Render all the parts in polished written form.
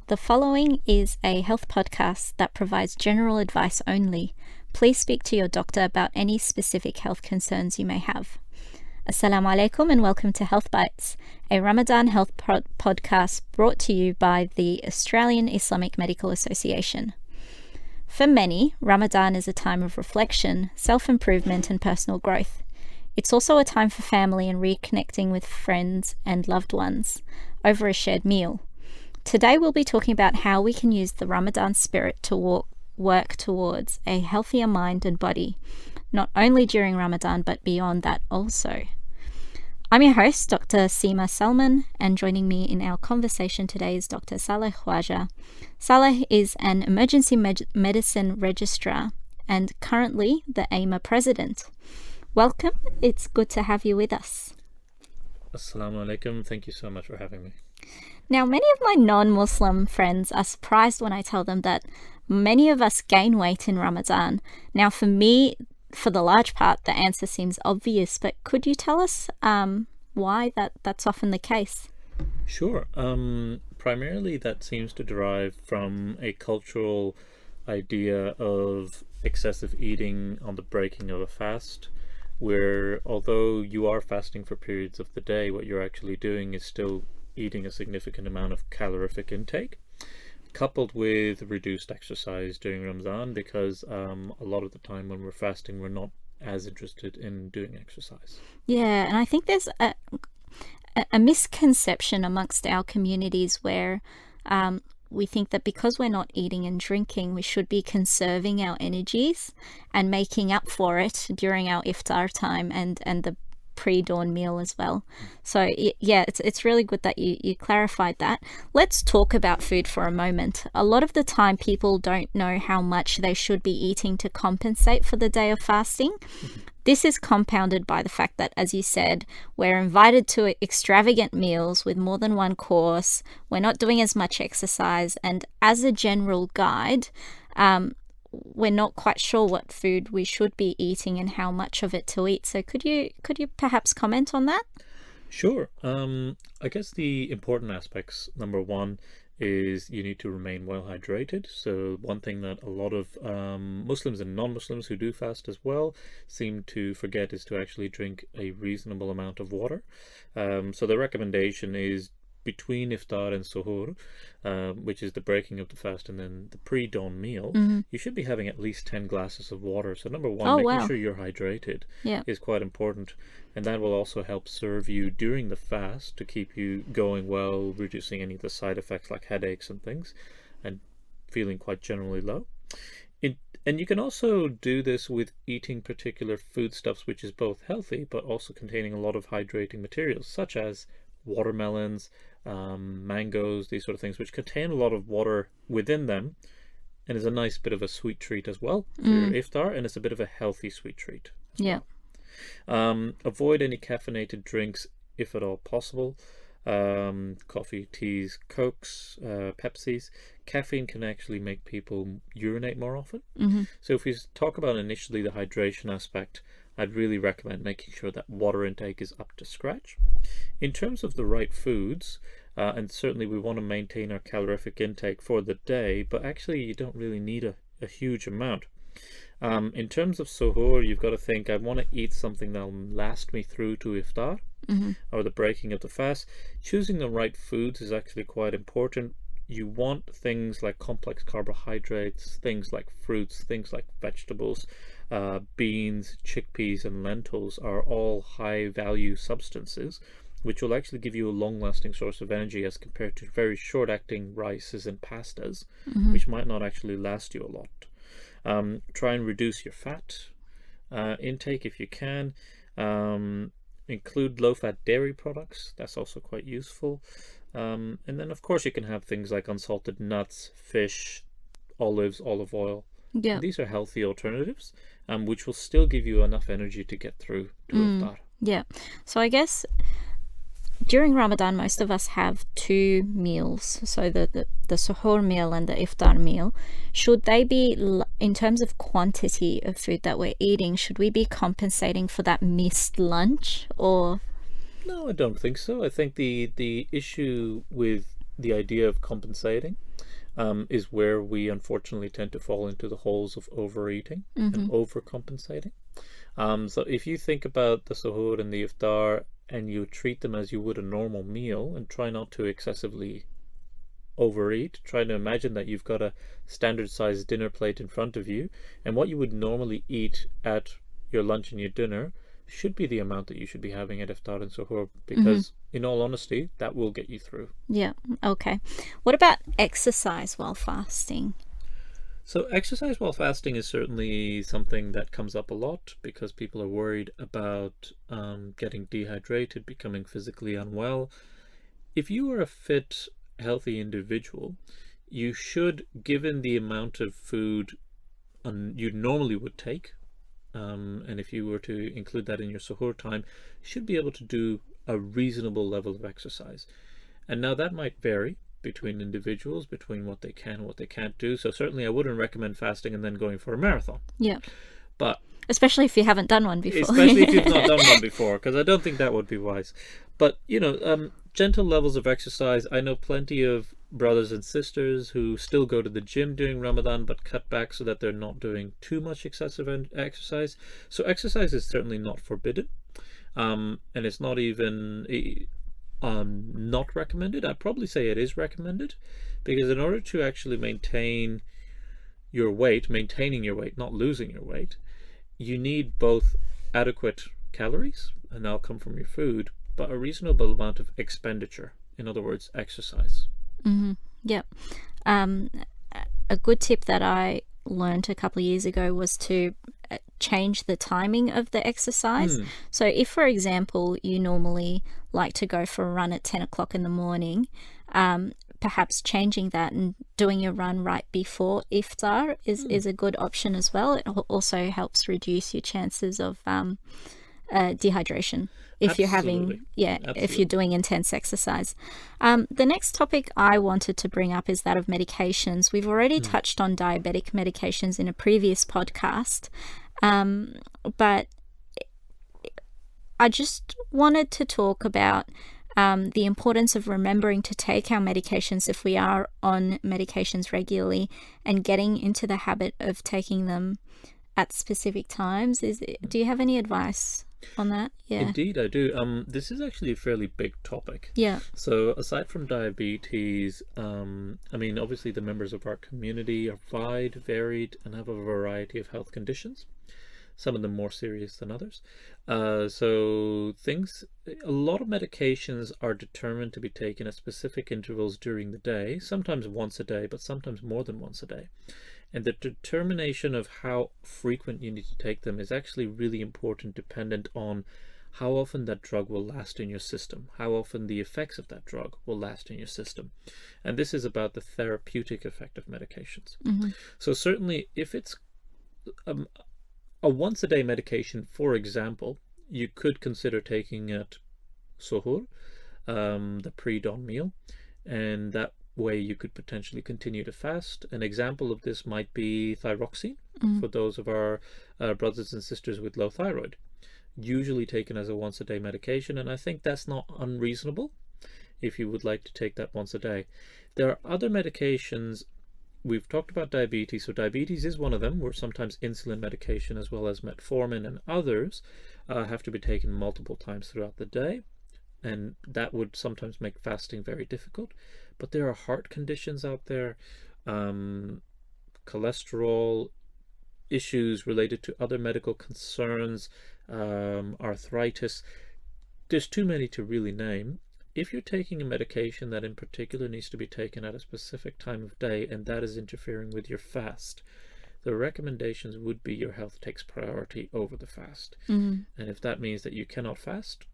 The following is a health podcast that provides general advice only. Please speak to your doctor about any specific health concerns you may have. Assalamu alaikum and welcome to Health Bites, a Ramadan health podcast brought to you by the Australian Islamic Medical Association. For many, Ramadan is a time of reflection, self-improvement and personal growth. It's also a time for family and reconnecting with friends and loved ones over a shared meal. Today we'll be talking about how we can use the Ramadan spirit to work towards a healthier mind and body, not only during Ramadan but beyond that also. I'm your host, Dr. Seema Salman, and joining me in our conversation today is Dr. Saleh Khwaja. Saleh is an emergency medicine registrar and currently the AIMA president. Welcome, it's good to have you with us. Assalamu alaikum, thank you so much for having me. Now, many of my non-Muslim friends are surprised when I tell them that many of us gain weight in Ramadan. Now, for me, for the large part, the answer seems obvious, but could you tell us why that's often the case? Sure. Primarily that seems to derive from a cultural idea of excessive eating on the breaking of a fast, where although you are fasting for periods of the day, what you're actually doing is still eating a significant amount of calorific intake, coupled with reduced exercise during Ramadan, because a lot of the time when we're fasting, we're not as interested in doing exercise. Yeah, and I think there's a misconception amongst our communities where we think that because we're not eating and drinking, we should be conserving our energies and making up for it during our iftar time and the pre-dawn meal as well. So yeah, it's really good that you clarified that. Let's talk about food for a moment. A lot of the time people don't know how much they should be eating to compensate for the day of fasting. This is compounded by the fact that, as you said, we're invited to extravagant meals with more than one course. We're not doing as much exercise, and as a general guide, we're not quite sure what food we should be eating and how much of it to eat. So could you perhaps comment on that? Sure. I guess the important aspects, number one, is you need to remain well hydrated. So one thing that a lot of Muslims and non-Muslims who do fast as well seem to forget is to actually drink a reasonable amount of water. So the recommendation is between iftar and suhoor, which is the breaking of the fast and then the pre-dawn meal, you should be having at least 10 glasses of water. So number one, making sure you're hydrated is quite important. And that will also help serve you during the fast to keep you going well, reducing any of the side effects like headaches and things, and feeling quite generally low. And you can also do this with eating particular foodstuffs, which is both healthy, but also containing a lot of hydrating materials, such as watermelons, mangoes, these sort of things, which contain a lot of water within them, and is a nice bit of a sweet treat as well for your iftar, and it's a bit of a healthy sweet treat. Yeah. Avoid any caffeinated drinks if at all possible. Coffee, teas, Cokes, Pepsis. Caffeine can actually make people urinate more often. So if we talk about initially the hydration aspect, I'd really recommend making sure that water intake is up to scratch. In terms of the right foods, and certainly we want to maintain our calorific intake for the day, but actually you don't really need a huge amount. In terms of suhoor, you've got to think, I want to eat something that'll last me through to iftar, or the breaking of the fast. Choosing the right foods is actually quite important. You want things like complex carbohydrates, things like fruits, things like vegetables, beans, chickpeas and lentils are all high value substances which will actually give you a long-lasting source of energy as compared to very short-acting rices and pastas, which might not actually last you a lot. Try and reduce your fat intake if you can. Include low-fat dairy products. That's also quite useful. And then of course you can have things like unsalted nuts, fish, olives, olive oil. Yeah. These are healthy alternatives, which will still give you enough energy to get through to iftar. Yeah. So I guess during Ramadan, most of us have two meals. So the suhoor meal and the iftar meal. Should they be, in terms of quantity of food that we're eating, should we be compensating for that missed lunch or? No, I don't think so. I think the issue with the idea of compensating is where we unfortunately tend to fall into the holes of overeating and overcompensating. So if you think about the suhoor and the iftar and you treat them as you would a normal meal and try not to excessively overeat, try to imagine that you've got a standard sized dinner plate in front of you, and what you would normally eat at your lunch and your dinner should be the amount that you should be having at iftar and suhoor, because in all honesty, that will get you through. Yeah. Okay. What about exercise while fasting? So exercise while fasting is certainly something that comes up a lot because people are worried about getting dehydrated, becoming physically unwell. If you are a fit, healthy individual, you should, given the amount of food you normally would take, and if you were to include that in your suhoor time, you should be able to do a reasonable level of exercise. And now that might vary between individuals, between what they can and what they can't do. So certainly I wouldn't recommend fasting and then going for a marathon. Yeah. But especially if you haven't done one before. Especially if you've not done one before, because I don't think that would be wise. But, gentle levels of exercise. I know plenty of brothers and sisters who still go to the gym during Ramadan but cut back so that they're not doing too much excessive exercise. So exercise is certainly not forbidden, and it's not even not recommended. I'd probably say it is recommended, because in order to actually maintaining your weight, not losing your weight, you need both adequate calories, and that'll come from your food, but a reasonable amount of expenditure. In other words, exercise. Yep. A good tip that I learned a couple of years ago was to change the timing of the exercise. So if, for example, you normally like to go for a run at 10 o'clock in the morning, perhaps changing that and doing your run right before iftar is a good option as well. It also helps reduce your chances of dehydration if you're having if you're doing intense exercise. The next topic I wanted to bring up is that of medications. We've already touched on diabetic medications in a previous podcast, but I just wanted to talk about the importance of remembering to take our medications if we are on medications regularly, and getting into the habit of taking them at specific times. Do you have any advice on that? Yeah. Indeed, I do. This is actually a fairly big topic. Yeah. So aside from diabetes, obviously the members of our community are wide, varied, and have a variety of health conditions. Some of them more serious than others. A lot of medications are determined to be taken at specific intervals during the day, sometimes once a day, but sometimes more than once a day. And the determination of how frequent you need to take them is actually really important, dependent on how often that drug will last in your system, how often the effects of that drug will last in your system. And this is about the therapeutic effect of medications. So certainly if it's a once a day medication, for example, you could consider taking at suhoor, the pre-dawn meal, and that way you could potentially continue to fast. An example of this might be thyroxine for those of our brothers and sisters with low thyroid, usually taken as a once a day medication, and I think that's not unreasonable if you would like to take that once a day. There are other medications. We've talked about diabetes, so diabetes is one of them, where sometimes insulin medication as well as metformin and others have to be taken multiple times throughout the day, and that would sometimes make fasting very difficult. But there are heart conditions out there, cholesterol issues related to other medical concerns, arthritis. There's too many to really name. If you're taking a medication that in particular needs to be taken at a specific time of day and that is interfering with your fast, the recommendations would be your health takes priority over the fast. And if that means that you cannot fast,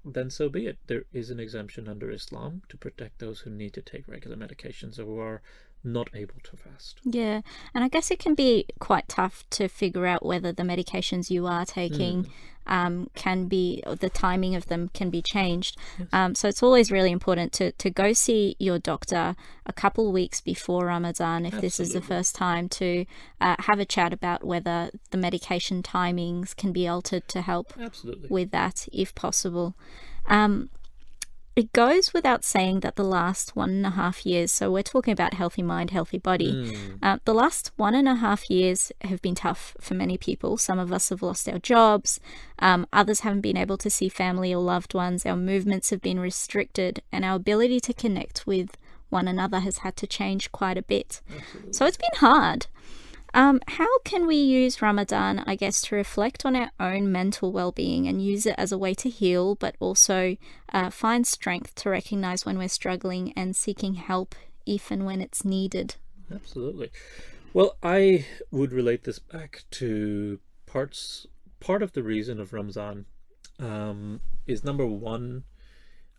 then so be it. There is an exemption under Islam to protect those who need to take regular medications or who are not able to fast. Yeah, and I guess it can be quite tough to figure out whether the medications you are taking the timing of them can be changed. Yes. So it's always really important to go see your doctor a couple of weeks before Ramadan, if this is the first time, to have a chat about whether the medication timings can be altered to help with that, if possible. it goes without saying that the last 1.5 years, so we're talking about healthy mind, healthy body, the last 1.5 years have been tough for many people. Some of us have lost our jobs, others haven't been able to see family or loved ones, our movements have been restricted, and our ability to connect with one another has had to change quite a bit. Absolutely. So it's been hard. How can we use Ramadan, I guess, to reflect on our own mental well-being and use it as a way to heal, but also find strength to recognize when we're struggling and seeking help even when it's needed? Absolutely. Well, I would relate this back to part of the reason of Ramadan is number one,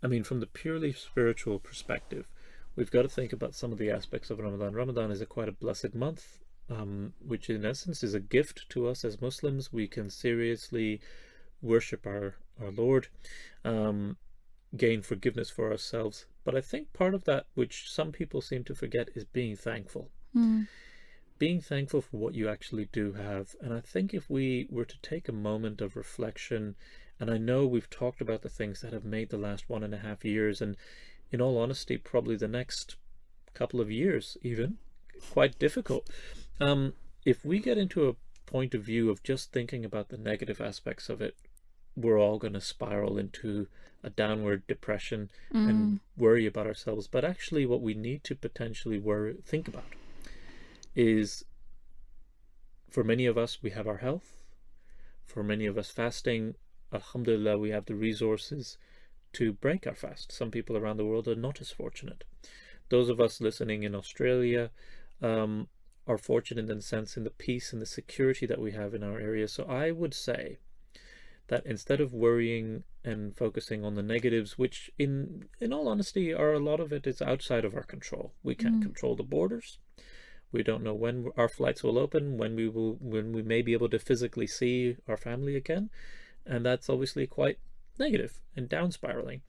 I mean, from the purely spiritual perspective, we've got to think about some of the aspects of Ramadan. Ramadan is quite a blessed month, which in essence is a gift to us as Muslims. We can seriously worship our Lord, gain forgiveness for ourselves. But I think part of that, which some people seem to forget, is being thankful. Being thankful for what you actually do have. And I think if we were to take a moment of reflection, and I know we've talked about the things that have made the last 1.5 years, and in all honesty, probably the next couple of years even, quite difficult. If we get into a point of view of just thinking about the negative aspects of it, we're all going to spiral into a downward depression and worry about ourselves. But actually what we need to potentially think about is, for many of us, we have our health. For many of us, fasting, alhamdulillah, we have the resources to break our fast. Some people around the world are not as fortunate. Those of us listening in Australia are fortunate in the sense, in the peace and the security that we have in our area. So I would say that instead of worrying and focusing on the negatives, which in all honesty are, a lot of it is outside of our control. We can't control the borders. We don't know when our flights will open, when we may be able to physically see our family again, and that's obviously quite negative and down spiraling.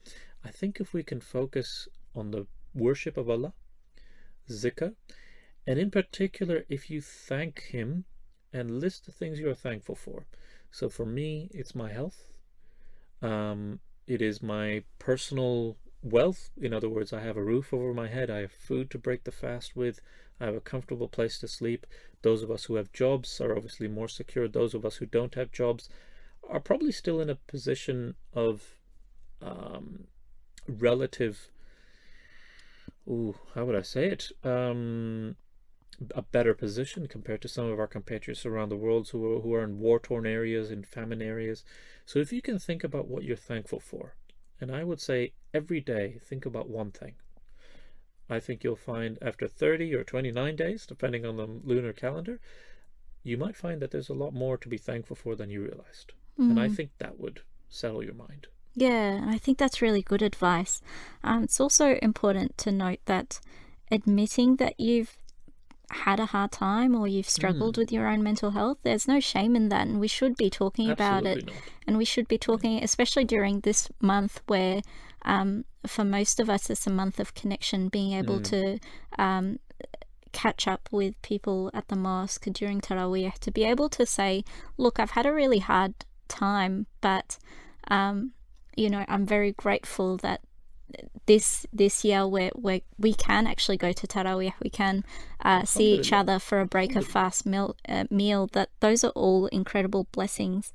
I think if we can focus on the worship of Allah, zikr, and in particular, if you thank Him and list the things you are thankful for. So for me, it's my health. It is my personal wealth. In other words, I have a roof over my head. I have food to break the fast with. I have a comfortable place to sleep. Those of us who have jobs are obviously more secure. Those of us who don't have jobs are probably still in a position of relative, how would I say it? A better position compared to some of our compatriots around the world who are in war-torn areas, in famine areas. So if you can think about what you're thankful for, and I would say every day, think about one thing. I think you'll find after 30 or 29 days, depending on the lunar calendar, you might find that there's a lot more to be thankful for than you realized. And I think that would settle your mind. Yeah, I think that's really good advice. It's also important to note that admitting that you've had a hard time or you've struggled with your own mental health, there's no shame in that, and we should be talking about it. Absolutely not. And we should be talking, especially during this month where for most of us it's a month of connection, being able to catch up with people at the mosque during Taraweeh, to be able to say, look, I've had a really hard time, but I'm very grateful that this year we can actually go to Taraweeh, we can see each other for a break of fast meal, that those are all incredible blessings.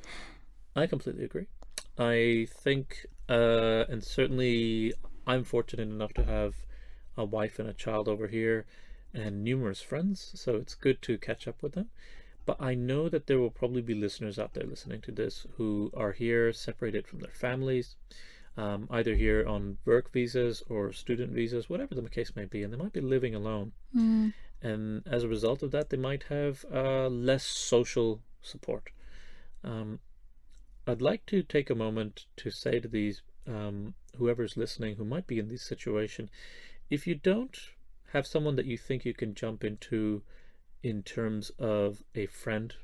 I completely agree. I think, and certainly I'm fortunate enough to have a wife and a child over here and numerous friends, so it's good to catch up with them. But I know that there will probably be listeners out there listening to this who are here separated from their families, either here on work visas or student visas, whatever the case may be, and they might be living alone. And as a result of that, they might have less social support. I'd like to take a moment to say to these, whoever's listening who might be in this situation, if you don't have someone that you think you can jump into in terms of a friend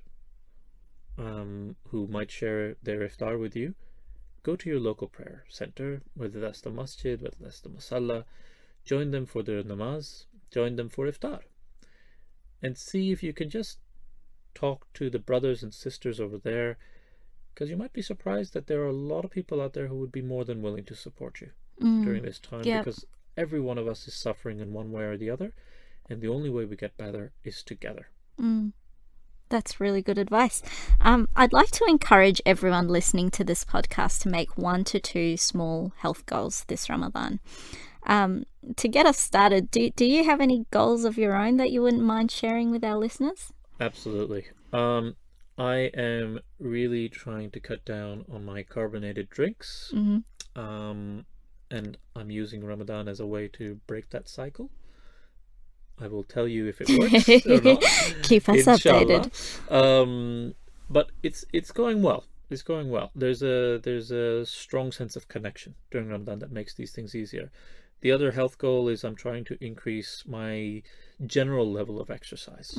who might share their iftar with you, go to your local prayer center, whether that's the masjid, whether that's the musalla, join them for their namaz, join them for iftar, and see if you can just talk to the brothers and sisters over there, because you might be surprised that there are a lot of people out there who would be more than willing to support you. during this time, Yep. because every one of us is suffering in one way or the other, and the only way we get better is together. That's really good advice. I'd like to encourage everyone listening to this podcast to make 1 to 2 small health goals this Ramadan. To get us started, do you have any goals of your own that you wouldn't mind sharing with our listeners? Absolutely. I am really trying to cut down on my carbonated drinks. And I'm using Ramadan as a way to break that cycle. I will tell you if it works or not. Keep us Inshallah. updated. But it's going well. It's going well. There's a strong sense of connection during Ramadan that makes these things easier. The other health goal is I'm trying to increase my general level of exercise.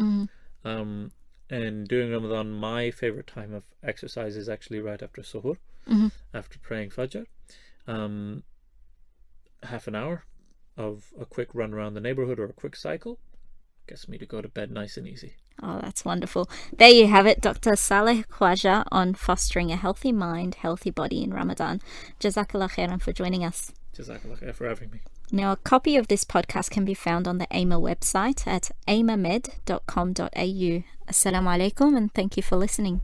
And during Ramadan, my favorite time of exercise is actually right after suhoor, after praying Fajr. Half an hour of a quick run around the neighborhood or a quick cycle gets me to go to bed nice and easy. Oh, that's wonderful. There you have it, Dr. Saleh Khwaja on fostering a healthy mind, healthy body in Ramadan. Jazakallah khairan for joining us. Jazakallah khair for having me. Now, a copy of this podcast can be found on the AIMA website at aimamed.com.au. Assalamu alaikum and thank you for listening.